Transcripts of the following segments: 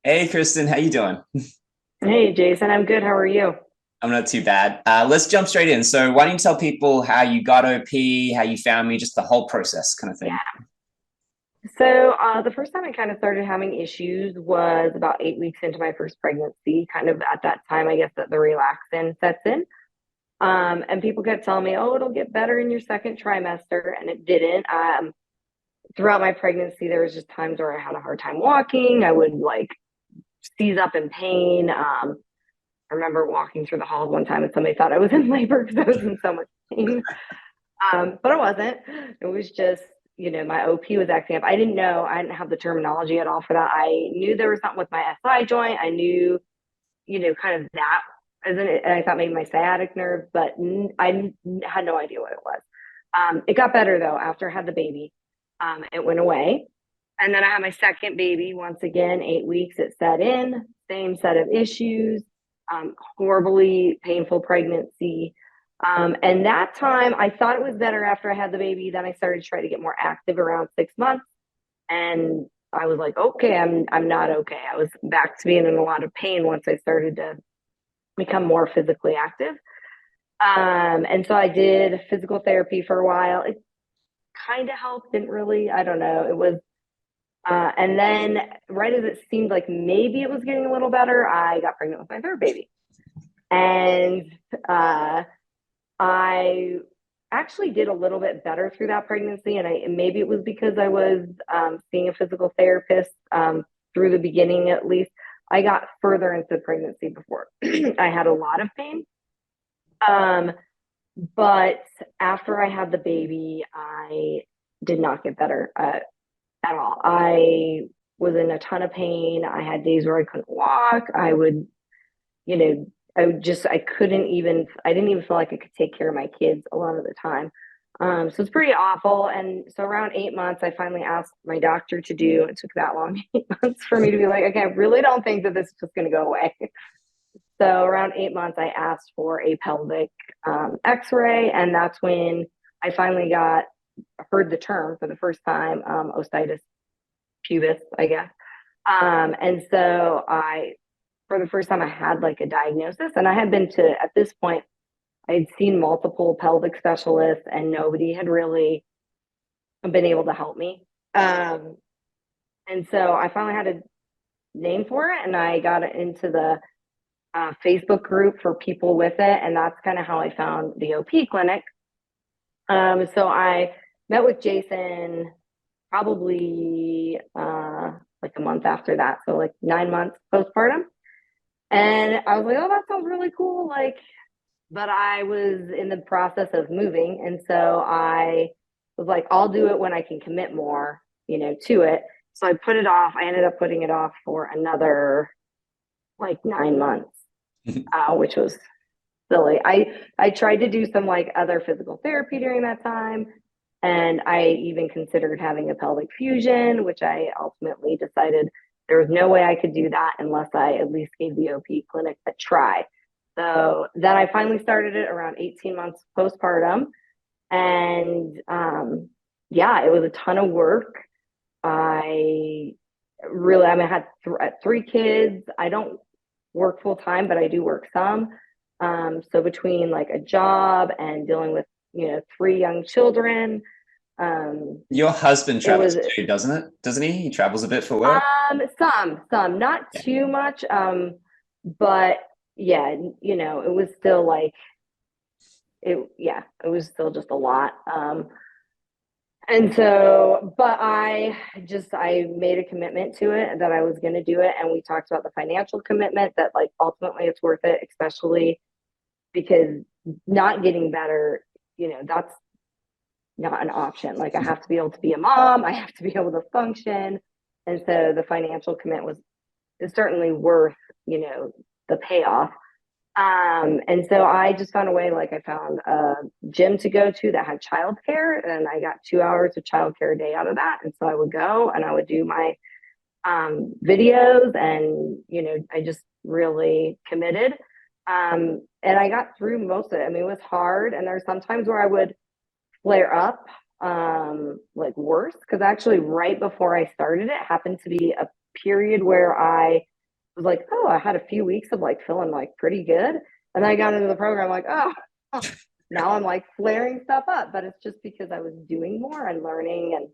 Hey, Kristin, how you doing? Hey, Jason, I'm good. How are you? I'm not too bad. Let's jump straight in. So, why don't you tell people how you got OP, how you found me, just the whole process kind of thing? Yeah. So the first time I kind of started having issues was about 8 weeks into my first pregnancy. Kind of at that time, I guess that the relaxin sets in. And people kept telling me, "Oh, it'll get better in your second trimester," and it didn't. Throughout my pregnancy, there was just times where I had a hard time walking. I would like seize up in pain. I remember walking through the halls one time and somebody thought I was in labor because I was in so much pain. But it wasn't. It was just, my OP was acting up. I didn't know. I didn't have the terminology at all for that. I knew there was something with my SI joint. I knew, kind of that as an, and I thought maybe my sciatic nerve, but I had no idea what it was. It got better though after I had the baby. It went away. And then I had my second baby once again, 8 weeks, it set in, same set of issues, horribly painful pregnancy. And that time I thought it was better after I had the baby. Then I started to try to get more active around 6 months. And I was like, okay, I'm not okay. I was back to being in a lot of pain once I started to become more physically active. And so I did physical therapy for a while. It kind of helped, didn't really, I don't know. It was and then, right as it seemed like maybe it was getting a little better, I got pregnant with my third baby. And uh, I actually did a little bit better through that pregnancy. And maybe it was because I was seeing a physical therapist through the beginning, at least. I got further into pregnancy before I had a lot of pain. Um, but after I had the baby, I did not get better at all. I was in a ton of pain. I had days where I couldn't walk. You know, I couldn't even, I didn't even feel like I could take care of my kids a lot of the time. So it's pretty awful. And so around 8 months, I finally asked my doctor to do, it took that long, 8 months for me to be like, okay, I really don't think that this is just going to go away. So around 8 months, I asked for a pelvic x-ray. And that's when I finally heard the term for the first time, osteitis pubis, I guess. And so for the first time, I had like a diagnosis, and I had been at this point, I had seen multiple pelvic specialists, and nobody had really been able to help me. Um, and so I finally had a name for it, and I got it into the Facebook group for people with it, and that's kind of how I found the OP clinic. So I met with Jason probably like a month after that, so like 9 months postpartum. And I was like, oh, that sounds really cool. Like, but I was in the process of moving. And so I was like, I'll do it when I can commit more, to it. So I put it off. I ended up putting it off for another like 9 months, which was silly. I tried to do some like other physical therapy during that time. And I even considered having a pelvic fusion, which I ultimately decided there was no way I could do that unless I at least gave the OP clinic a try. So then I finally started it around 18 months postpartum. And yeah, it was a ton of work. I mean, I had 3 kids. I don't work full time, but I do work some. So between like a job and dealing with, 3 young children, Your husband it was travels too, doesn't it? Doesn't he? He travels a bit for work. some, not Yeah. too much. But yeah, it was still like it was still just a lot. And so, but I made a commitment to it that I was going to do it. And we talked about the financial commitment that like ultimately it's worth it, especially because not getting better, that's not an option. Like I have to be able to be a mom, I have to be able to function. And so the financial commitment is certainly worth, the payoff. And so I just found a way, like I found a gym to go to that had childcare, and I got 2 hours of childcare a day out of that. And so I would go and I would do my videos, and I just really committed. And I got through most of it. I mean, it was hard, and there's sometimes where I would flare up, like worse, because actually right before I started it happened to be a period where I was like, oh, I had a few weeks of like feeling like pretty good. And then I got into the program like, oh, now I'm like flaring stuff up. But it's just because I was doing more and learning. And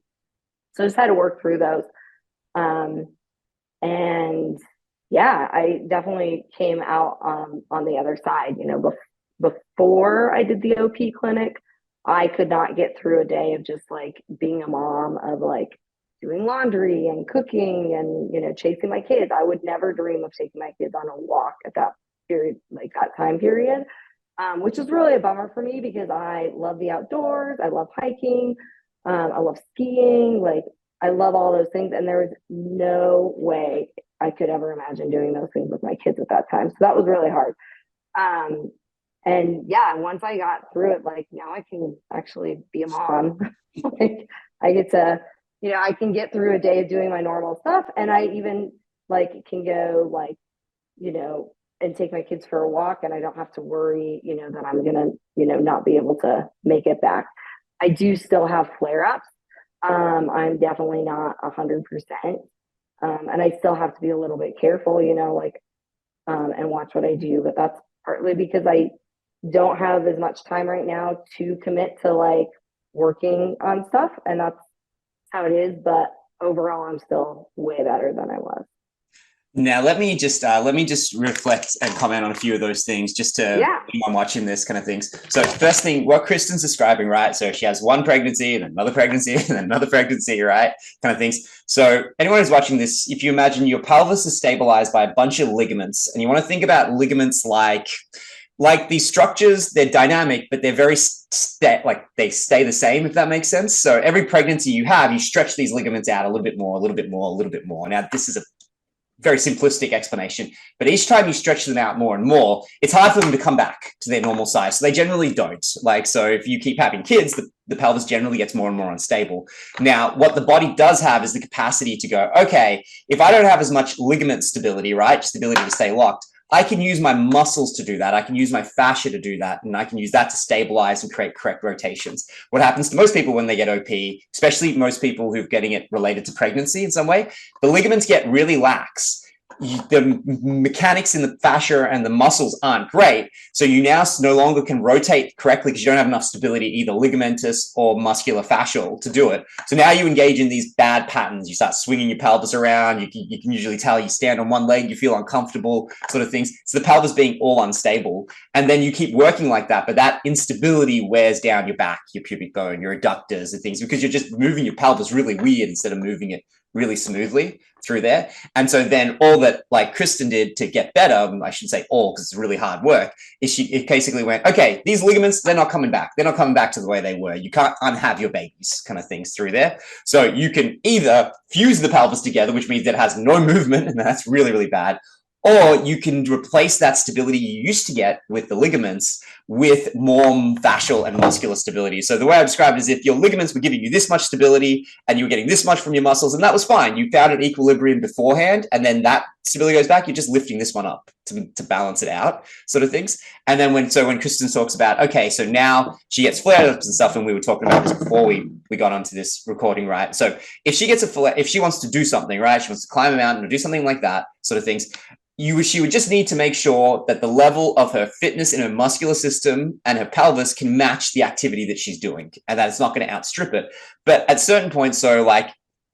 so I just had to work through those. And yeah, I definitely came out on the other side. You know, before I did the OP clinic, I could not get through a day of just like being a mom, of like doing laundry and cooking and, you know, chasing my kids. I would never dream of taking my kids on a walk at that period, like that time period, which is really a bummer for me because I love the outdoors. I love hiking. I love skiing. Like, I love all those things. And there was no way I could ever imagine doing those things with my kids at that time. So that was really hard. And yeah, once I got through it, like now I can actually be a mom. Like, I get to, you know, I can get through a day of doing my normal stuff. And I even like can go like, you know, and take my kids for a walk, and I don't have to worry, you know, that I'm going to, you know, not be able to make it back. I do still have flare ups. I'm definitely not 100%. And I still have to be a little bit careful, you know, like, and watch what I do. But that's partly because I don't have as much time right now to commit to like working on stuff. And that's how it is. But overall, I'm still way better than I was. Now let me just reflect and comment on a few of those things, just to anyone watching this kind of things. So first thing, what Kristin's describing, right? So she has one pregnancy and another pregnancy and another pregnancy, right? Kind of things. So anyone who's watching this, if you imagine your pelvis is stabilized by a bunch of ligaments, and you want to think about ligaments like these structures, they're dynamic, but they're very like they stay the same, if that makes sense. So every pregnancy you have, you stretch these ligaments out a little bit more, a little bit more, a little bit more. Now this is a very simplistic explanation, but each time you stretch them out more and more, it's hard for them to come back to their normal size. So they generally don't. Like, so if you keep having kids, the pelvis generally gets more and more unstable. Now, what the body does have is the capacity to go, okay, if I don't have as much ligament stability, right, just the ability to stay locked, I can use my muscles to do that. I can use my fascia to do that. And I can use that to stabilize and create correct rotations. What happens to most people when they get OP, especially most people who've getting it related to pregnancy in some way, the ligaments get really lax. The mechanics in the fascia and the muscles aren't great. So you now no longer can rotate correctly because you don't have enough stability, either ligamentous or muscular fascial, to do it. So now you engage in these bad patterns. You start swinging your pelvis around. You can usually tell you stand on one leg, you feel uncomfortable, sort of things. So the pelvis being all unstable. And then you keep working like that, but that instability wears down your back, your pubic bone, your adductors and things, because you're just moving your pelvis really weird instead of moving it really smoothly through there. And so then all that like Kristin did to get better, I should say all because it's really hard work, is it basically went, okay, these ligaments, they're not coming back. They're not coming back to the way they were. You can't unhave your babies kind of things through there. So you can either fuse the pelvis together, which means that it has no movement, and that's really, really bad, or you can replace that stability you used to get with the ligaments with more fascial and muscular stability. So the way I describe it is if your ligaments were giving you this much stability and you were getting this much from your muscles, and that was fine. You found an equilibrium beforehand, and then that stability goes back, you're just lifting this one up to balance it out, sort of things. And then when Kristin talks about, okay, so now she gets flare-ups and stuff, and we were talking about this before we got onto this recording, right? So if she gets a flare, if she wants to do something, right, she wants to climb a mountain or do something like that, sort of things, she would just need to make sure that the level of her fitness in her muscular system and her pelvis can match the activity that she's doing, and that it's not going to outstrip it. But at certain points, so like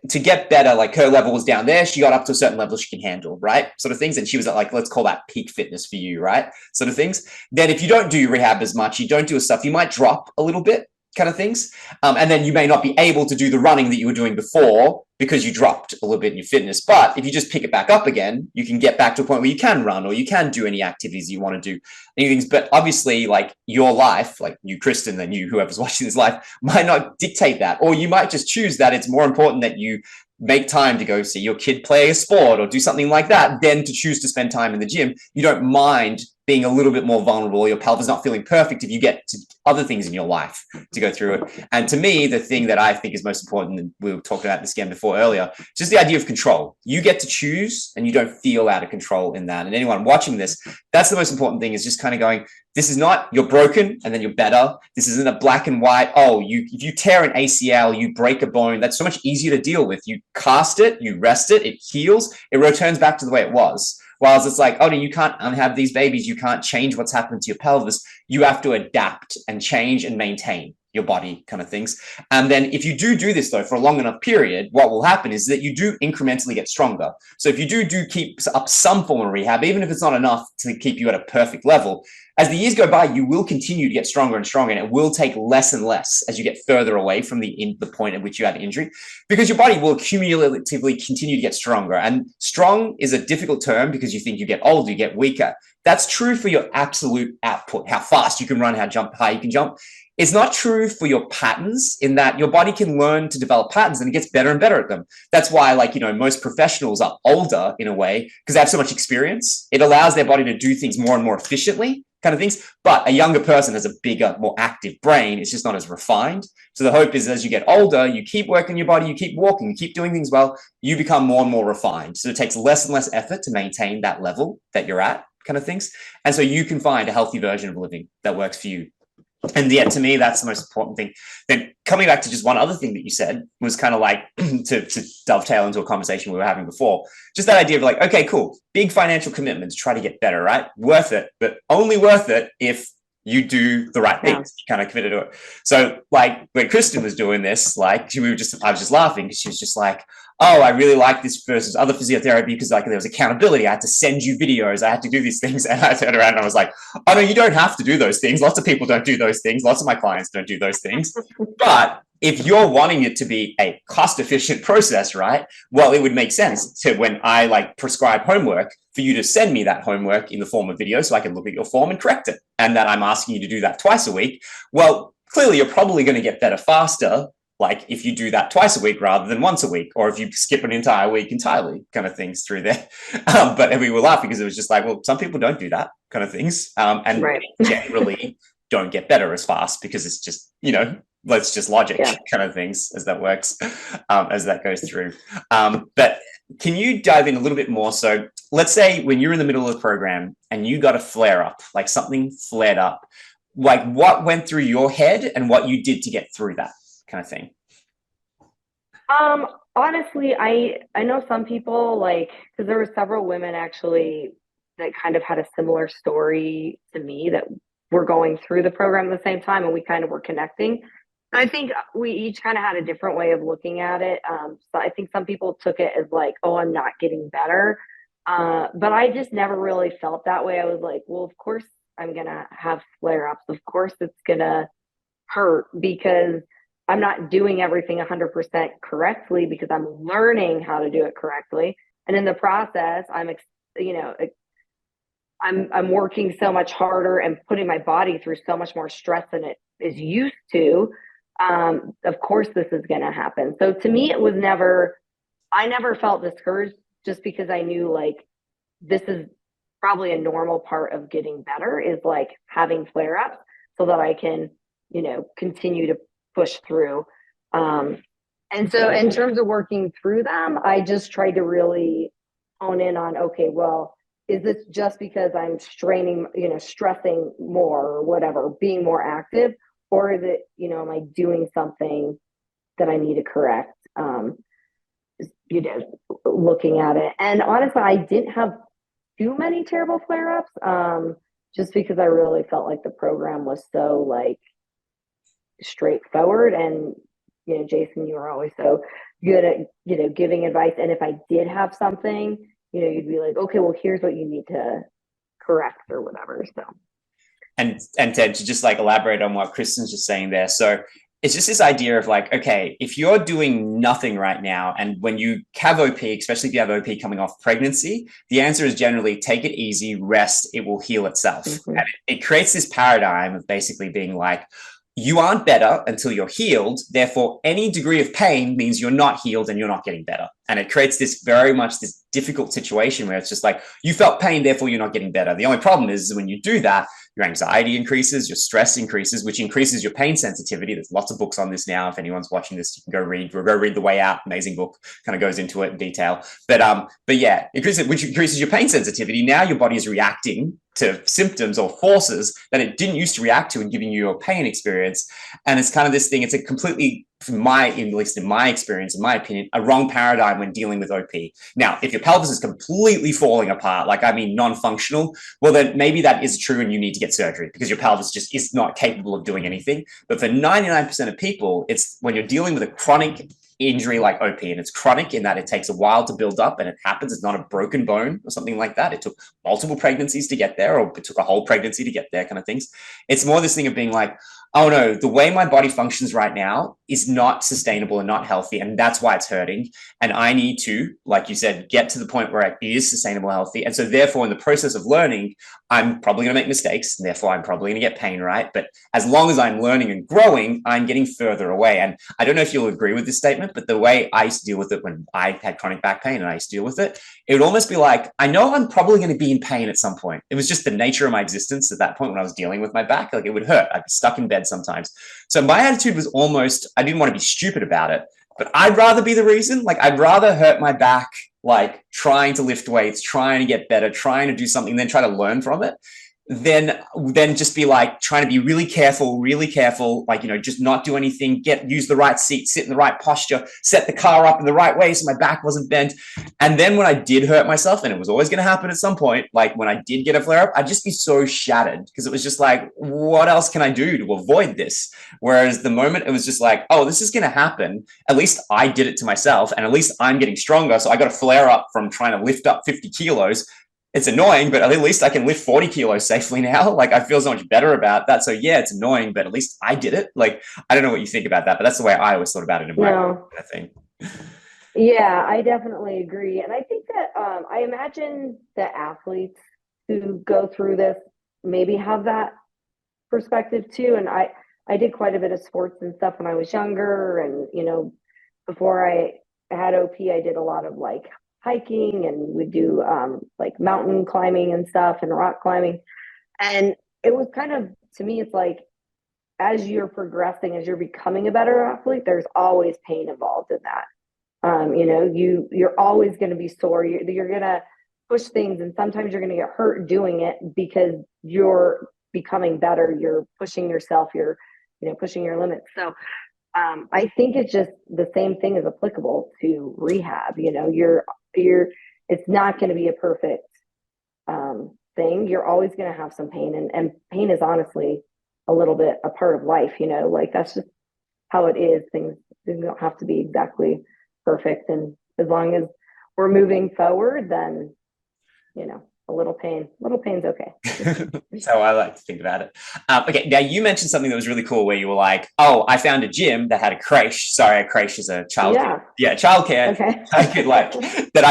to get better, like her level was down there, she got up to a certain level she can handle, right? Sort of things. And she was at like, let's call that peak fitness for you, right? Sort of things. Then if you don't do rehab as much, you don't do stuff, you might drop a little bit, kind of things. And then you may not be able to do the running that you were doing before because you dropped a little bit in your fitness. But if you just pick it back up again, you can get back to a point where you can run or you can do any activities you want to do. Anything. But obviously, like your life, like you, Kristin, and you, whoever's watching this life, might not dictate that. Or you might just choose that it's more important that you make time to go see your kid play a sport or do something like that than to choose to spend time in the gym. You don't mind being a little bit more vulnerable, your pelvis not feeling perfect if you get to other things in your life to go through it. And to me, the thing that I think is most important, and we were talking about this again before earlier, just the idea of control. You get to choose and you don't feel out of control in that. And anyone watching this, that's the most important thing, is just kind of going, this is not you're broken and then you're better. This isn't a black and white, oh, if you tear an ACL, you break a bone, that's so much easier to deal with. You cast it, you rest it, it heals, it returns back to the way it was. Whilst it's like, oh no, you can't have these babies, you can't change what's happened to your pelvis. You have to adapt and change and maintain your body kind of things. And then if you do this though for a long enough period, what will happen is that you do incrementally get stronger. So if you do keep up some form of rehab, even if it's not enough to keep you at a perfect level, as the years go by, you will continue to get stronger and stronger, and it will take less and less as you get further away from the point at which you had injury, because your body will cumulatively continue to get stronger. And strong is a difficult term because you think you get older, you get weaker. That's true for your absolute output, how fast you can run, how high you can jump. It's not true for your patterns, in that your body can learn to develop patterns and it gets better and better at them. That's why, like, you know, most professionals are older in a way because they have so much experience. It allows their body to do things more and more efficiently, kind of things. But a younger person has a bigger, more active brain. It's just not as refined. So the hope is, as you get older, you keep working your body, you keep walking, you keep doing things well, you become more and more refined. So it takes less and less effort to maintain that level that you're at, kind of things. And so you can find a healthy version of living that works for you. And yeah, to me, that's the most important thing. Then coming back to just one other thing that you said was kind of like to dovetail into a conversation we were having before, just that idea of like, okay, cool, big financial commitments, try to get better, right? Worth it, but only worth it if you do the right things, you kind of committed to it. So like when Kristin was doing this, like I was just laughing because she was just like, oh, I really like this versus other physiotherapy because like there was accountability. I had to send you videos. I had to do these things. And I turned around and I was like, oh no, you don't have to do those things. Lots of people don't do those things. Lots of my clients don't do those things. But if you're wanting it to be a cost-efficient process, right? Well, it would make sense to, when I like prescribe homework, for you to send me that homework in the form of video so I can look at your form and correct it. And that I'm asking you to do that twice a week. Well, clearly you're probably going to get better faster, like if you do that twice a week rather than once a week, or if you skip an entire week entirely, kind of things through there. But we were laughing because it was just like, well, some people don't do that kind of things. And right. Generally don't get better as fast because it's just, you know, let's just logic kind of things as that works, as that goes through. But can you dive in a little bit more? So let's say when you're in the middle of the program and you got a flare up, like something flared up, like what went through your head and what you did to get through that kind of thing? Honestly, I know some people, like, because there were several women actually that kind of had a similar story to me that were going through the program at the same time, and we kind of were connecting. I think we each kind of had a different way of looking at it. So I think some people took it as like, oh, I'm not getting better. But I just never really felt that way. I was like, well, of course I'm going to have flare-ups. Of course it's going to hurt because I'm not doing everything 100% correctly, because I'm learning how to do it correctly. And in the process, I'm working so much harder and putting my body through so much more stress than it is used to. Of course this is going to happen. So to me, I never felt discouraged, just because I knew like this is probably a normal part of getting better, is like having flare-ups so that I can, you know, continue to push through. And so in terms of working through them, I just tried to really hone in on, okay, well, is this just because I'm stressing more or whatever, being more active? Or is it, you know, am I doing something that I need to correct? Looking at it. And honestly, I didn't have too many terrible flare-ups, just because I really felt like the program was so like straightforward. And, you know, Jason, you were always so good at, you know, giving advice. And if I did have something, you know, you'd be like, okay, well, here's what you need to correct or whatever. So. And Ted, to just like elaborate on what Kristin's just saying there. So it's just this idea of like, okay, if you're doing nothing right now, and when you have OP, especially if you have OP coming off pregnancy, the answer is generally take it easy, rest, it will heal itself. Mm-hmm. And it creates this paradigm of basically being like, you aren't better until you're healed. Therefore, any degree of pain means you're not healed and you're not getting better. And it creates this very much this difficult situation where it's just like, you felt pain, therefore you're not getting better. The only problem is when you do that, your anxiety increases, your stress increases, which increases your pain sensitivity. There's lots of books on this now. If anyone's watching this, you can go read The Way Out. Amazing book, kind of goes into it in detail. But yeah, which increases your pain sensitivity. Now your body is reacting symptoms or forces that it didn't used to react to and giving you a pain experience. And it's kind of this thing, it's a completely, at least in my experience, in my opinion, a wrong paradigm when dealing with OP. Now, if your pelvis is completely falling apart, like I mean non-functional, well then maybe that is true and you need to get surgery because your pelvis just is not capable of doing anything. But for 99% of people, it's when you're dealing with a chronic injury like OP, and it's chronic in that it takes a while to build up and it happens. It's not a broken bone or something like that. It took multiple pregnancies to get there, or it took a whole pregnancy to get there, kind of things. It's more this thing of being like, oh no, the way my body functions right now is not sustainable and not healthy, and that's why it's hurting. And I need to, like you said, get to the point where it is sustainable, healthy. And so therefore, in the process of learning, I'm probably going to make mistakes, and therefore I'm probably going to get pain, right? But as long as I'm learning and growing, I'm getting further away. And I don't know if you'll agree with this statement, but the way I used to deal with it when I had chronic back pain and I used to deal with it, it would almost be like, I know I'm probably going to be in pain at some point. It was just the nature of my existence at that point when I was dealing with my back. Like it would hurt. I'd be stuck in bed sometimes. So my attitude was almost, I didn't want to be stupid about it, but I'd rather be the reason. Like I'd rather hurt my back, like trying to lift weights, trying to get better, trying to do something, then try to learn from it. Then just be like trying to be really careful, like, you know, just not do anything, use the right seat, sit in the right posture, set the car up in the right way so my back wasn't bent. And then when I did hurt myself, and it was always going to happen at some point, like when I did get a flare up, I'd just be so shattered because it was just like, what else can I do to avoid this? Whereas the moment it was just like, oh, this is going to happen. At least I did it to myself, and at least I'm getting stronger. So I got a flare up from trying to lift up 50 kilos. It's annoying, but at least I can lift 40 kilos safely now. Like I feel so much better about that. So yeah, it's annoying, but at least I did it. Like, I don't know what you think about that, but that's the way I always thought about it in my kind of thing. Yeah, I definitely agree. And I think that I imagine that athletes who go through this maybe have that perspective too. And I did quite a bit of sports and stuff when I was younger. And, you know, before I had OP, I did a lot of like hiking, and we do like mountain climbing and stuff and rock climbing. And it was kind of, to me, it's like as you're progressing, as you're becoming a better athlete, there's always pain involved in that. You know, you're always going to be sore. You're going to push things, and sometimes you're going to get hurt doing it because you're becoming better. You're pushing yourself. You're, you know, pushing your limits. So I think it's just the same thing is applicable to rehab. You know, it's not going to be a perfect thing. You're always going to have some pain, and pain is honestly a little bit a part of life. You know, like that's just how it is. Things don't have to be exactly perfect, and as long as we're moving forward, then, you know, a little pain's okay. That's how I like to think about it. Okay, now you mentioned something that was really cool where you were like, oh, I found a gym that had a creche. Sorry, a creche is a childcare. Yeah, childcare. Okay. I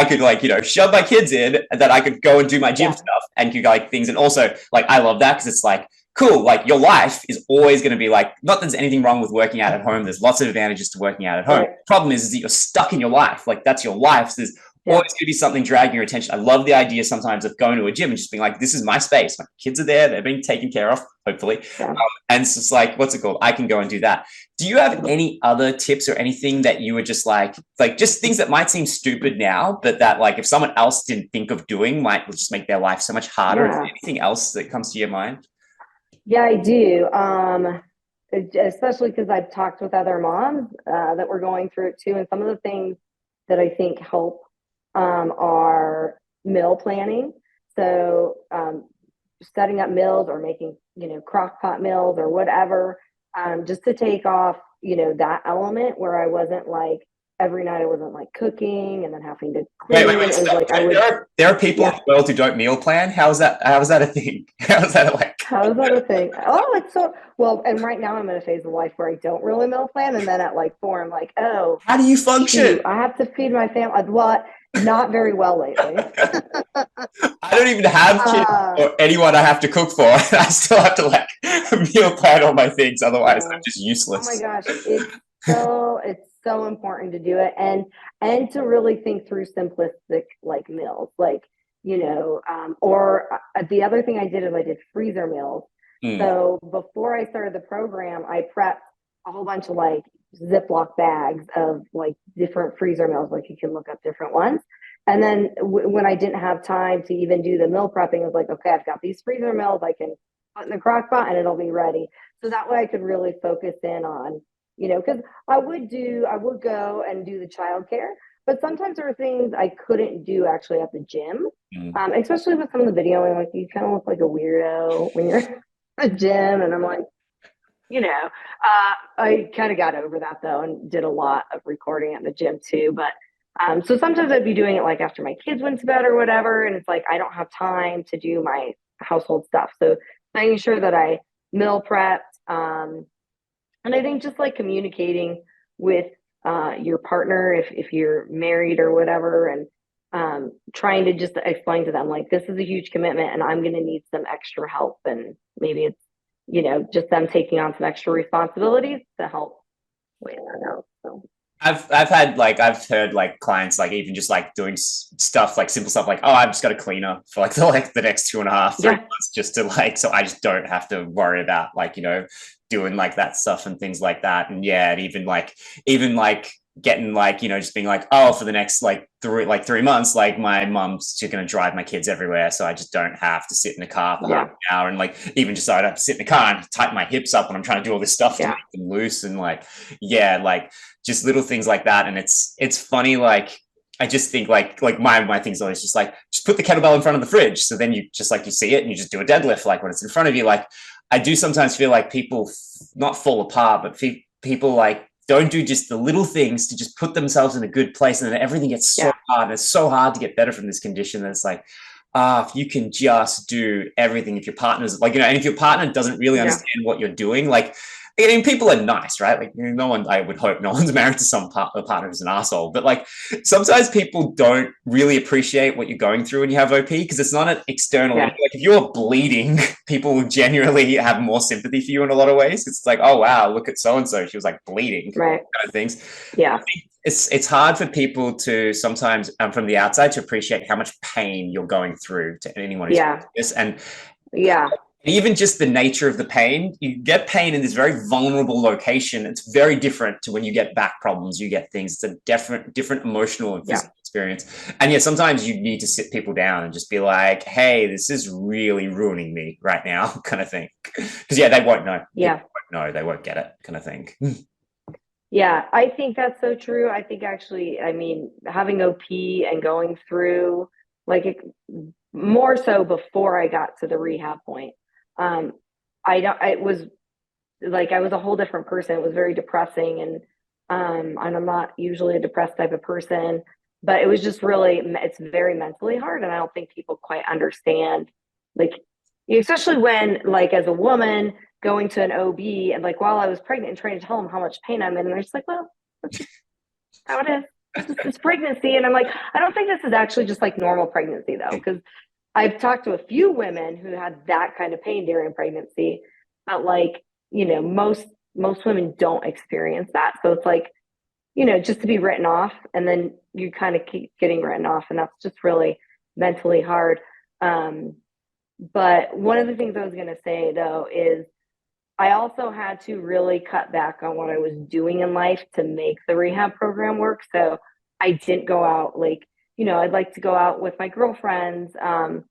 could like, you know, shove my kids in, and that I could go and do my gym stuff and do like things. And also like, I love that because it's like, cool, like your life is always going to be like, not that there's anything wrong with working out at home. There's lots of advantages to working out at home. Right. Problem is that you're stuck in your life. Like that's your life. So there's always going to be something dragging your attention. I love the idea sometimes of going to a gym and just being like, this is my space. My kids are there. They're being taken care of, hopefully. Yeah. And it's just like, what's it called? I can go and do that. Do you have any other tips or anything that you were just like just things that might seem stupid now, but that like if someone else didn't think of doing might just make their life so much harder? Yeah. Is there anything else that comes to your mind? Yeah, I do. Especially because I've talked with other moms that were going through it too. And some of the things that I think help are meal planning. So setting up meals or making, you know, crock pot meals or whatever, just to take off, you know, that element where I wasn't like, every night I wasn't like cooking and then having to clean. There are people in the world who don't meal plan. How is that a thing? How is that a thing? Oh, it's so well. And right now I'm in a phase of life where I don't really meal plan. And then at like 4, I'm like, oh, how do you function? Shoot, I have to feed my family. Well, not very well lately. I don't even have kids or anyone I have to cook for. I still have to like meal plan all my things. Otherwise I'm just useless. Oh my gosh. It's so important to do it and to really think through simplistic like meals, like, you know, or the other thing I did is I did freezer meals. So before I started the program, I prepped a whole bunch of like Ziploc bags of like different freezer meals. Like you can look up different ones. And then when I didn't have time to even do the meal prepping, I was like, okay, I've got these freezer meals I can put in the crock pot and it'll be ready. So that way I could really focus in on, because I would go and do the childcare, but sometimes there were things I couldn't do actually at the gym, especially with some of the videoing. Like, you kind of look like a weirdo when you're at the gym, and I'm like, I kind of got over that though, and did a lot of recording at the gym too. But so sometimes I'd be doing it like after my kids went to bed or whatever, and it's like I don't have time to do my household stuff. So making sure that I meal prepped, and I think just like communicating with your partner if you're married or whatever, and trying to just explain to them, like, this is a huge commitment and I'm going to need some extra help, and maybe it's just them taking on some extra responsibilities to help weigh that out. So I've heard like clients like even just like doing stuff like simple stuff like, oh, I've just got a cleaner for like the next 2.5, 3 months, just to like, so I just don't have to worry about like, doing like that stuff and things like that. And yeah, and even like getting like, just being like, oh, for the next like 3 months, like my mom's just going to drive my kids everywhere, so I just don't have to sit in the car for half an hour, and like even just so I don't have to sit in the car and tighten my hips up when I'm trying to do all this stuff to make them loose, and like like just little things like that. And it's funny, like I just think like my thing's always just like, just put the kettlebell in front of the fridge, so then you just like, you see it and you just do a deadlift like when it's in front of you. Like I do sometimes feel like people not fall apart, but people like don't do just the little things to just put themselves in a good place, and then everything gets so hard, and it's so hard to get better from this condition that it's like, if you can just do everything, if your partner's like, and if your partner doesn't really understand what you're doing, like, I mean, people are nice, right? Like, no one, I would hope no one's married to some partner who's an asshole, but like sometimes people don't really appreciate what you're going through when you have OP, because it's not an external. Like if you're bleeding, people will genuinely have more sympathy for you in a lot of ways. It's like, oh wow, look at so and so, she was like bleeding, kind of things. Yeah, it's hard for people to sometimes from the outside to appreciate how much pain you're going through, to anyone who's this. And even just the nature of the pain, you get pain in this very vulnerable location. It's very different to when you get back problems, you get things. It's a different emotional and physical experience. And sometimes you need to sit people down and just be like, hey, this is really ruining me right now, kind of thing. Because they won't know. They won't get it, kind of thing. Yeah, I think that's so true. I think actually, I mean, having OP and going through more so before I got to the rehab point, I was a whole different person. It was very depressing, and I'm not usually a depressed type of person, but it was just really, it's very mentally hard. And I don't think people quite understand, like, especially when, like, as a woman going to an OB, and like while I was pregnant and trying to tell them how much pain I'm in, and they're just like, well, that's just how it is. It's pregnancy. And I'm like, I don't think this is actually just like normal pregnancy though, because I've talked to a few women who had that kind of pain during pregnancy, but like, most women don't experience that. So it's like, just to be written off, and then you kind of keep getting written off, and that's just really mentally hard. But one of the things I was going to say though is I also had to really cut back on what I was doing in life to make the rehab program work. So I didn't go out, like, I'd like to go out with my girlfriends, to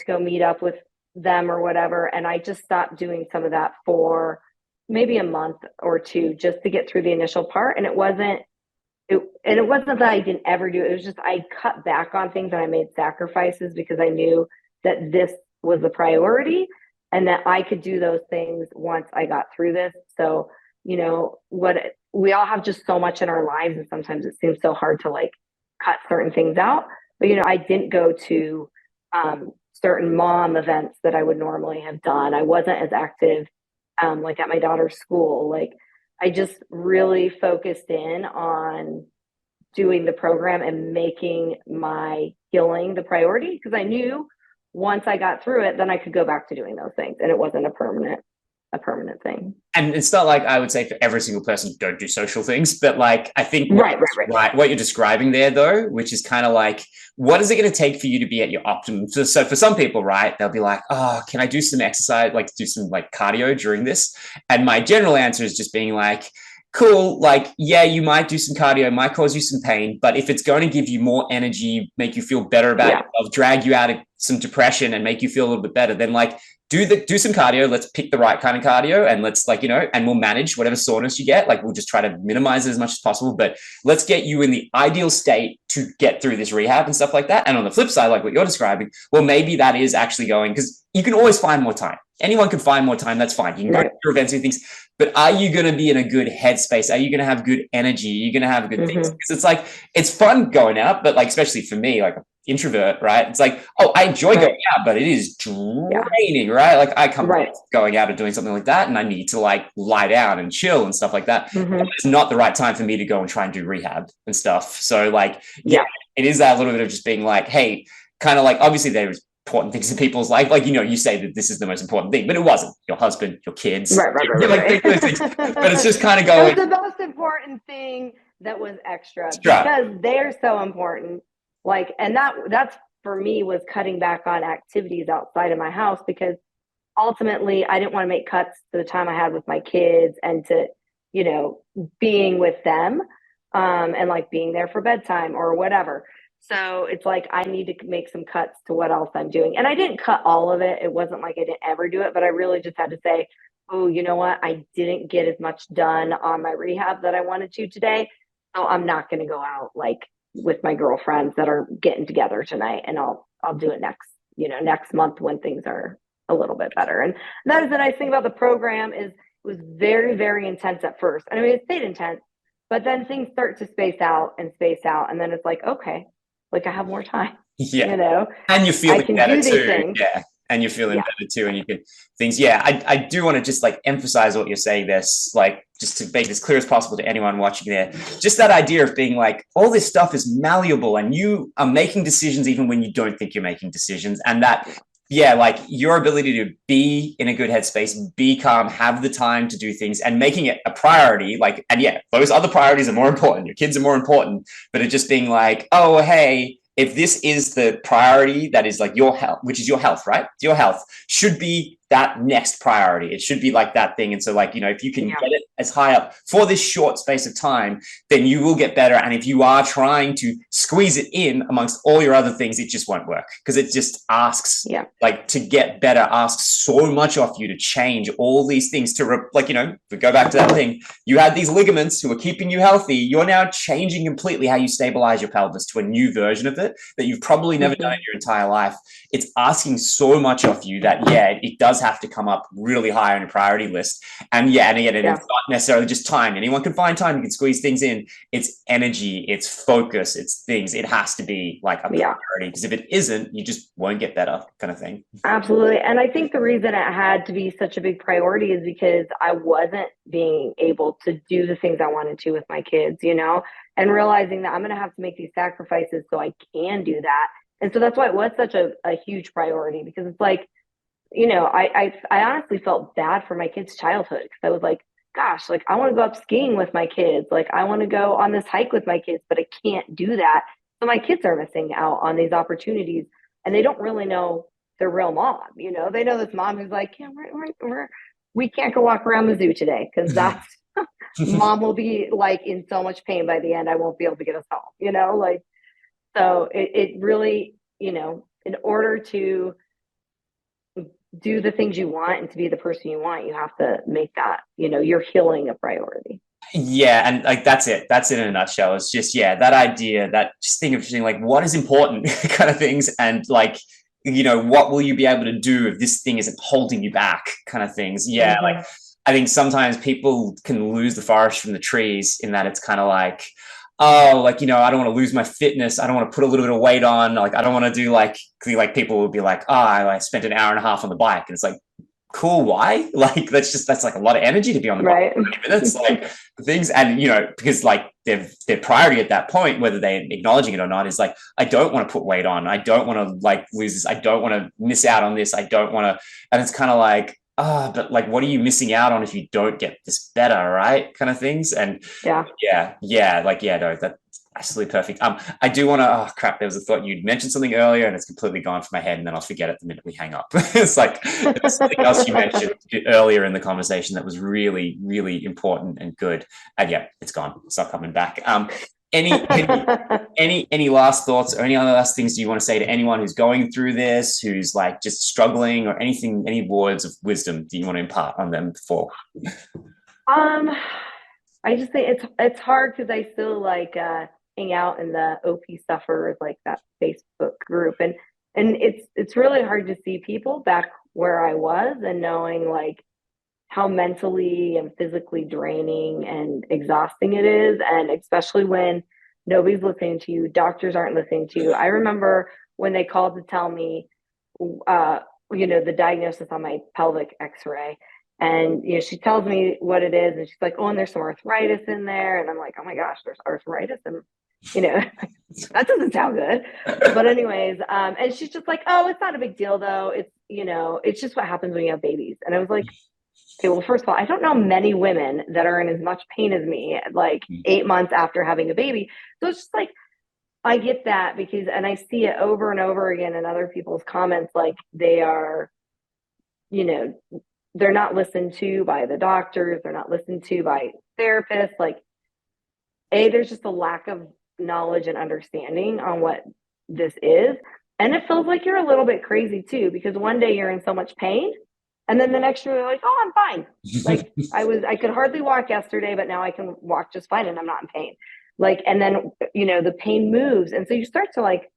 go meet up with them or whatever. And I just stopped doing some of that for maybe a month or two, just to get through the initial part. And it wasn't that I didn't ever do it. It was just, I cut back on things and I made sacrifices because I knew that this was the priority and that I could do those things once I got through this. So, we all have just so much in our lives, and sometimes it seems so hard to like cut certain things out. But, I didn't go to certain mom events that I would normally have done. I wasn't as active, like at my daughter's school. Like, I just really focused in on doing the program and making my healing the priority, because I knew once I got through it, then I could go back to doing those things, and it wasn't a permanent thing. And it's not like I would say for every single person, don't do social things, but like, I think right. What you're describing there though, which is kind of like, what is it going to take for you to be at your optimum? So for some people, right, they'll be like, oh, can I do some exercise, like do some like cardio during this? And my general answer is just being like, cool, like, yeah, you might do some cardio, might cause you some pain, but if it's going to give you more energy, make you feel better about yourself, drag you out of some depression and make you feel a little bit better, then like do some cardio. Let's pick the right kind of cardio, and let's, like, and we'll manage whatever soreness you get. Like, we'll just try to minimize it as much as possible, but let's get you in the ideal state to get through this rehab and stuff like that. And on the flip side, like what you're describing, well, maybe that is actually going, because you can always find more time. Anyone can find more time. That's fine. You can go to your events and things, but are you going to be in a good headspace? Are you going to have good energy? Are you going to have good things? Because it's like, it's fun going out, but like, especially for me, like introvert, right? It's like, oh, I enjoy going out, but it is draining, right? Like, I come going out and doing something like that, and I need to like lie down and chill and stuff like that. It's not the right time for me to go and try and do rehab and stuff. So like, it is that little bit of just being like, hey, kind of like, obviously there's important things in people's life, like, you say that this is the most important thing, but it wasn't your husband, your kids, like those things. But it's just kind of going, it was the most important thing that was extra because they're so important. Like, and that's for me was cutting back on activities outside of my house, because ultimately I didn't want to make cuts to the time I had with my kids and to being with them, and like being there for bedtime or whatever. So it's like, I need to make some cuts to what else I'm doing. And I didn't cut all of it. It wasn't like I didn't ever do it, but I really just had to say, oh, you know what? I didn't get as much done on my rehab that I wanted to today. So I'm not going to go out like with my girlfriends that are getting together tonight. And I'll do it next month when things are a little bit better. And that is the nice thing about the program, is it was very, very intense at first. I mean, it stayed intense, but then things start to space out. And then it's like, okay, like I have more time, and you're feeling better too. And you're feeling better too. And you can things. I do want to just like emphasize what you're saying. This, like, just to make this clear as possible to anyone watching there, just that idea of being like, all this stuff is malleable and you are making decisions even when you don't think you're making decisions. And that, like your ability to be in a good headspace, be calm, have the time to do things and making it a priority. Like, and those other priorities are more important. Your kids are more important, but it just being like, oh, hey, if this is the priority, that is like your health, which is your health, right? Your health should be that next priority. It should be like that thing. And so like, if you can get it as high up for this short space of time, then you will get better. And if you are trying to squeeze it in amongst all your other things, it just won't work, because it just asks, like, to get better, asks so much of you to change all these things to we go back to that thing. You had these ligaments who are keeping you healthy. You're now changing completely how you stabilize your pelvis to a new version of it that you've probably never done in your entire life. It's asking so much of you that, it does have to come up really high on your priority list. And again, it's not necessarily just time. Anyone can find time. You can squeeze things in. It's energy, it's focus, it's things. It has to be like a priority, because if it isn't, you just won't get better, kind of thing. Absolutely. And I think the reason it had to be such a big priority is because I wasn't being able to do the things I wanted to with my kids, and realizing that I'm going to have to make these sacrifices so I can do that. And so that's why it was such a huge priority, because it's like, I honestly felt bad for my kids' childhood, because I was like, gosh, like I want to go up skiing with my kids. Like I want to go on this hike with my kids, but I can't do that. So my kids are missing out on these opportunities, and they don't really know their real mom. They know this mom who's like, we can't go walk around the zoo today, because that's mom will be like in so much pain by the end. I won't be able to get us home, so it really, in order to do the things you want and to be the person you want, you have to make that, your healing a priority. And like, that's it in a nutshell. It's just, that idea, that just thing of saying like, what is important kind of things. And like, what will you be able to do if this thing isn't holding you back kind of things. Like, I think sometimes people can lose the forest from the trees, in that it's kind of like, oh, like, I don't want to lose my fitness. I don't want to put a little bit of weight on. Like, I don't want to do like people will be like, oh, I spent an hour and a half on the bike. And it's like, cool. Why? Like, that's like a lot of energy to be on the bike for 20 minutes, like things. And, because like their priority at that point, whether they're acknowledging it or not, is like, I don't want to put weight on. I don't want to like lose this. I don't want to miss out on this. I don't want to. And it's kind of like, but like, what are you missing out on if you don't get this better, right? Kind of things. And no, that Absolutely perfect. I do want to, oh crap, there was a thought you'd mentioned something earlier and it's completely gone from my head and then I'll forget it the minute we hang up. It's like there's something else you mentioned earlier in the conversation that was really, really important and good. And yeah, it's gone. It's not coming back. Any last thoughts or any other last things do you want to say to anyone who's going through this, who's like just struggling, or anything, any words of wisdom do you want to impart on them before? I just think it's hard because I still like hang out in the OP Sufferers, like that Facebook group, and it's really hard to see people back where I was and knowing like how mentally and physically draining and exhausting it is, and especially when nobody's listening to you, doctors aren't listening to you. I remember when they called to tell me, the diagnosis on my pelvic X-ray. And, she tells me what it is. And she's like, oh, and there's some arthritis in there. And I'm like, oh my gosh, there's arthritis. And, that doesn't sound good. But anyways, and she's just like, oh, it's not a big deal though. It's, it's just what happens when you have babies. And I was like, okay, well, first of all, I don't know many women that are in as much pain as me, like 8 months after having a baby. So it's just like, I get that and I see it over and over again in other people's comments, like they are, they're not listened to by the doctors. They're not listened to by therapists. Like, there's just a lack of knowledge and understanding on what this is. And it feels like you're a little bit crazy too, because one day you're in so much pain. And then the next year you're like, oh, I'm fine. Like I could hardly walk yesterday, but now I can walk just fine and I'm not in pain. Like, and then, the pain moves. And so you start to like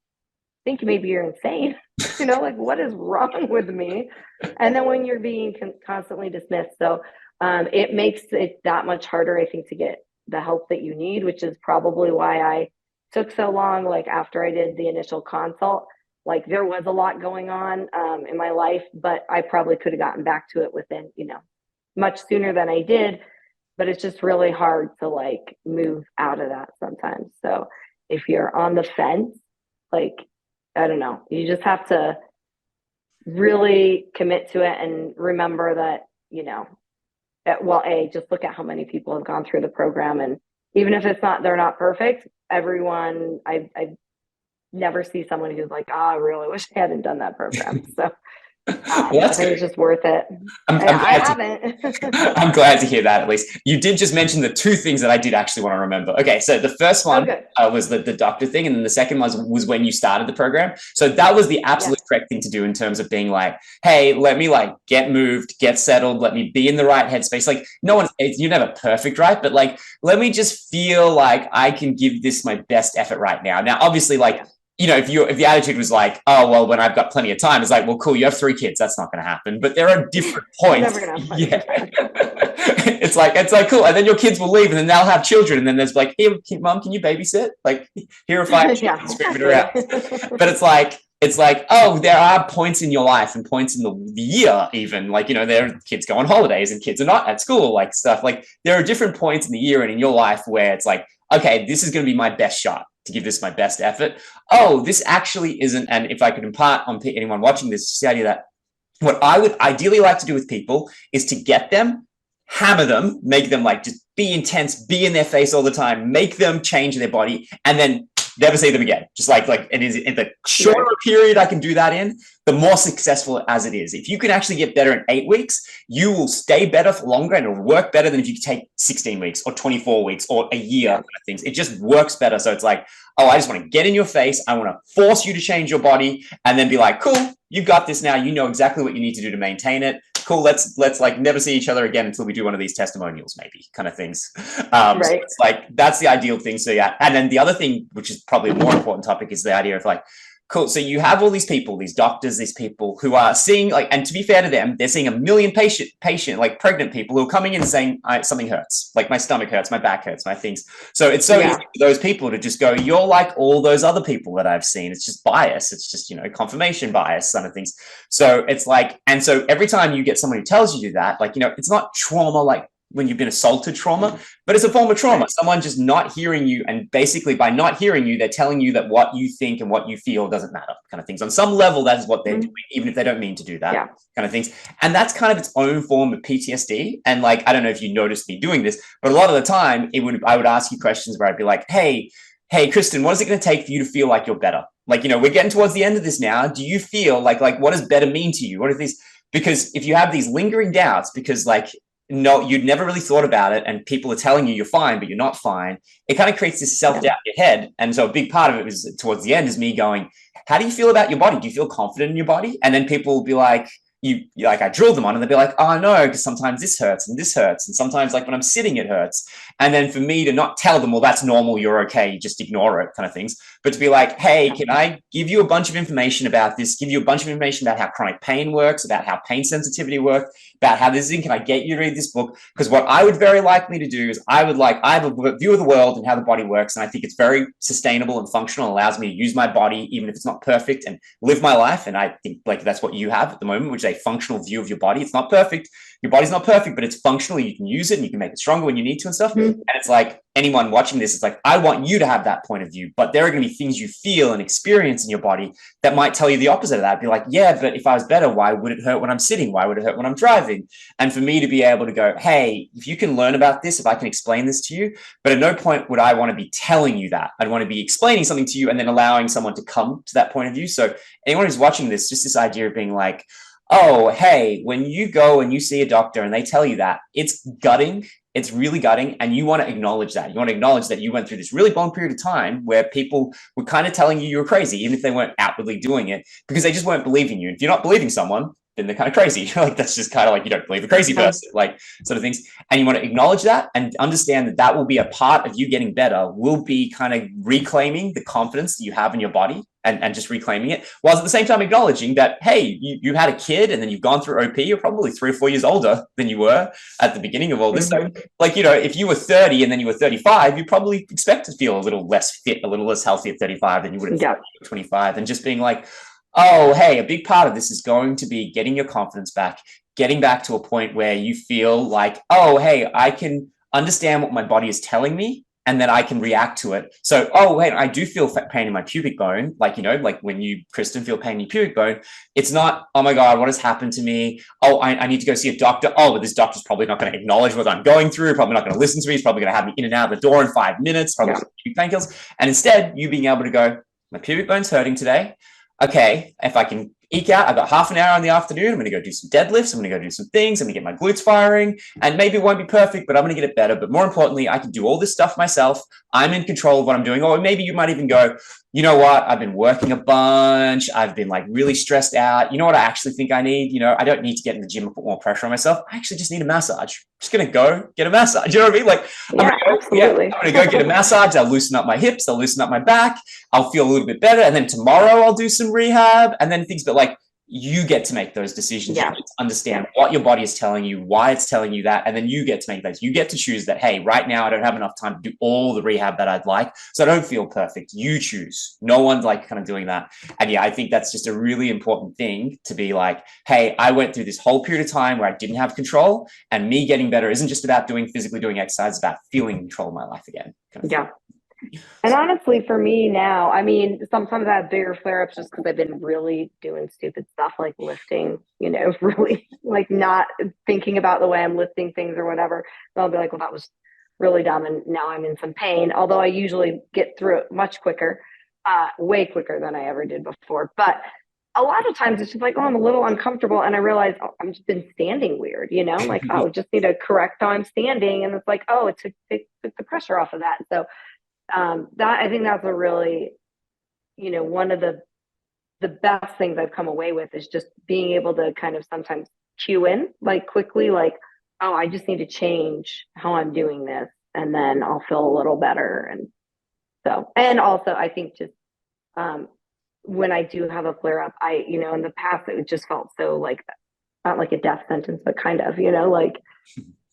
think maybe you're insane, like what is wrong with me? And then when you're being constantly dismissed. So it makes it that much harder, I think, to get the help that you need, which is probably why I took so long. Like after I did the initial consult, like there was a lot going on in my life, but I probably could have gotten back to it within, much sooner than I did. But it's just really hard to like move out of that sometimes. So if you're on the fence, like, I don't know, you just have to really commit to it and remember that, just look at how many people have gone through the program. And even if they're not perfect, everyone, I never see someone who's like, I really wish I hadn't done that program. So I think it's just worth it. I haven't. I'm glad to hear that, at least. You did just mention the two things that I did actually want to remember. Okay, so the first one was the doctor thing, and then the second one was when you started the program. So that was the absolute correct thing to do in terms of being like, hey, let me like get moved, get settled, let me be in the right headspace. Like you're never perfect, right? But like, let me just feel like I can give this my best effort right now. Now, obviously, like, if the attitude was like, oh, well, when I've got plenty of time, it's like, well, cool, you have 3 kids. That's not going to happen. But there are different points. It's like, cool. And then your kids will leave and then they'll have children. And then there's like, hey, mom, can you babysit? Like, here are 5 children screaming around. But it's like, oh, there are points in your life and points in the year even. Like, there are kids go on holidays and kids are not at school, like stuff. Like, there are different points in the year and in your life where it's like, okay, this is going to be my best shot to give this my best effort. Oh, this actually isn't. And if I could impart on anyone watching this, the idea that what I would ideally like to do with people is to get them, hammer them, make them like just be intense, be in their face all the time, make them change their body, and then never see them again. Just like it is in the shorter period I can do that in, the more successful as it is. If you can actually get better in 8 weeks, you will stay better for longer and it'll work better than if you take 16 weeks or 24 weeks or a year kind of things. It just works better. So it's like, oh, I just want to get in your face. I want to force you to change your body and then be like, cool, you got this now. You know exactly what you need to do to maintain it. Cool. Let's like never see each other again until we do one of these testimonials, maybe kind of things. So it's like, that's the ideal thing. So yeah. And then the other thing, which is probably a more important topic, is the idea of like, cool. So you have all these people, these doctors, these people who are seeing like, and to be fair to them, they're seeing a million patient, like pregnant people who are coming in saying something hurts, like my stomach hurts, my back hurts, my things. So it's so easy for those people to just go, you're like all those other people that I've seen. It's just bias. It's just, confirmation bias kind of things. So it's like, and so every time you get someone who tells you that, like, it's not trauma, like when you've been assaulted trauma, but it's a form of trauma. Someone just not hearing you, and basically by not hearing you, they're telling you that what you think and what you feel doesn't matter, kind of things. On some level, that is what they're doing, even if they don't mean to do that, kind of things. And that's kind of its own form of PTSD. And like, I don't know if you noticed me doing this, but a lot of the time I would ask you questions where I'd be like, hey, hey, Kristin, what is it going to take for you to feel like you're better? Like, we're getting towards the end of this now. Do you feel like what does better mean to you? What are these? Because if you have these lingering doubts, because no, you'd never really thought about it, and people are telling you you're fine, but you're not fine, it kind of creates this self-doubt in your head. And so a big part of it was towards the end is me going, how do you feel about your body? Do you feel confident in your body? And then people will be like, I drilled them on, and they'd be like, oh no, because sometimes this hurts and this hurts, and sometimes like when I'm sitting it hurts. And then for me to not tell them, well, that's normal, you're okay, just ignore it, kind of things, but to be like, hey, can I give you a bunch of information about this, give you a bunch of information about how chronic pain works, about how pain sensitivity works, about how this is, can I get you to read this book? Because what I would very likely to do is I have a view of the world and how the body works, and I think it's very sustainable and functional, allows me to use my body even if it's not perfect and live my life. And I think like that's what you have at the moment, which is a functional view of your body. It's not perfect, your body's not perfect, but it's functional. You can use it and you can make it stronger when you need to and stuff. And it's like anyone watching this, it's like, I want you to have that point of view, but there are going to be things you feel and experience in your body that might tell you the opposite of that. Be like, yeah, but if I was better, why would it hurt when I'm sitting? Why would it hurt when I'm driving? And for me to be able to go, hey, if you can learn about this, if I can explain this to you, but at no point would I want to be telling you that. I'd want to be explaining something to you and then allowing someone to come to that point of view. So anyone who's watching this, just this idea of being like, oh, hey, when you go and you see a doctor and they tell you that, it's gutting. It's really gutting. And you want to acknowledge that. You want to acknowledge that you went through this really long period of time where people were kind of telling you were crazy, even if they weren't outwardly doing it, because they just weren't believing you. If you're not believing someone, then they're kind of crazy. Like, that's just kind of like, you don't believe a crazy person, like sort of things. And you want to acknowledge that and understand that that will be a part of you getting better, will be kind of reclaiming the confidence that you have in your body and just reclaiming it, whilst at the same time acknowledging that, hey, you had a kid and then you've gone through OP, you're probably 3 or 4 years older than you were at the beginning of all this. So like, if you were 30 and then you were 35, you probably expect to feel a little less fit, a little less healthy at 35 than you would have at 25. And just being like, oh, hey, a big part of this is going to be getting your confidence back, getting back to a point where you feel like, oh, hey, I can understand what my body is telling me and then I can react to it. So, oh, wait, I do feel pain in my pubic bone. Like, like when you, Kristin, feel pain in your pubic bone, it's not, oh my God, what has happened to me? Oh, I need to go see a doctor. Oh, but this doctor's probably not going to acknowledge what I'm going through, probably not going to listen to me. He's probably going to have me in and out of the door in 5 minutes, probably painkillers. And instead, you being able to go, my pubic bone's hurting today. Okay, if I can eke out, I've got half an hour in the afternoon, I'm going to go do some deadlifts, I'm going to go do some things, I'm going to get my glutes firing, and maybe it won't be perfect, but I'm going to get it better. But more importantly, I can do all this stuff myself. I'm in control of what I'm doing. Or maybe you might even go, you know what, I've been working a bunch, I've been like really stressed out. You know what I actually think I need? I don't need to get in the gym and put more pressure on myself. I actually just need a massage. I'm just going to go get a massage. You know what I mean? Like, I'm going to go get a massage. I'll loosen up my hips. I'll loosen up my back. I'll feel a little bit better. And then tomorrow I'll do some rehab and then things. But like, you get to make those decisions. You get to understand what your body is telling you, why it's telling you that, and then you get to make those. You get to choose that, hey, right now I don't have enough time to do all the rehab that I'd like, so I don't feel perfect. You choose. No one's like kind of doing that. And I think that's just a really important thing to be like, hey, I went through this whole period of time where I didn't have control, and me getting better isn't just about physically doing exercise, it's about feeling control of my life again. And honestly, for me now, I mean, sometimes I have bigger flare-ups just because I've been really doing stupid stuff like lifting, really like not thinking about the way I'm lifting things or whatever. So I'll be like, well, that was really dumb. And now I'm in some pain, although I usually get through it much quicker, way quicker than I ever did before. But a lot of times it's just like, oh, I'm a little uncomfortable. And I realize, oh, I've just been standing weird, like, oh, just need to correct how I'm standing. And it's like, oh, it took the pressure off of that. So that I think that's a really, one of the best things I've come away with is just being able to kind of sometimes cue in like quickly, like, oh, I just need to change how I'm doing this, and then I'll feel a little better. And so, and also I think just when I do have a flare up, I, in the past it just felt so like, not like a death sentence, but kind of, like,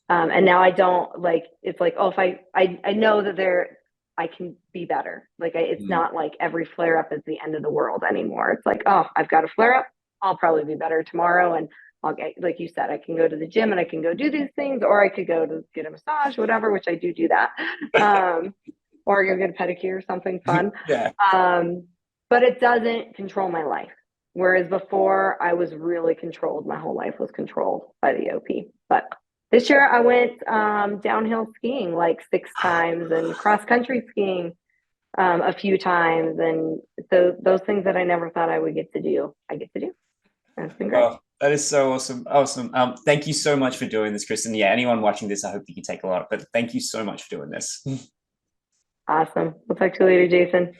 and now I don't like, it's like, oh, if I know that I can be better. Like, it's not like every flare up is the end of the world anymore. It's like, oh, I've got a flare up. I'll probably be better tomorrow. And I'll get, like you said, I can go to the gym and I can go do these things, or I could go to get a massage, whatever, which I do that. Or go get a pedicure or something fun. But it doesn't control my life. Whereas before I was really controlled. My whole life was controlled by the OP. But this year I went downhill skiing like 6 times and cross country skiing a few times. And so those things that I never thought I would get to do, I get to do. And it's been great. Oh, that is so awesome. Awesome. Thank you so much for doing this, Kristin. Yeah, anyone watching this, I hope you can take a lot, but thank you so much for doing this. Awesome. We'll talk to you later, Jason.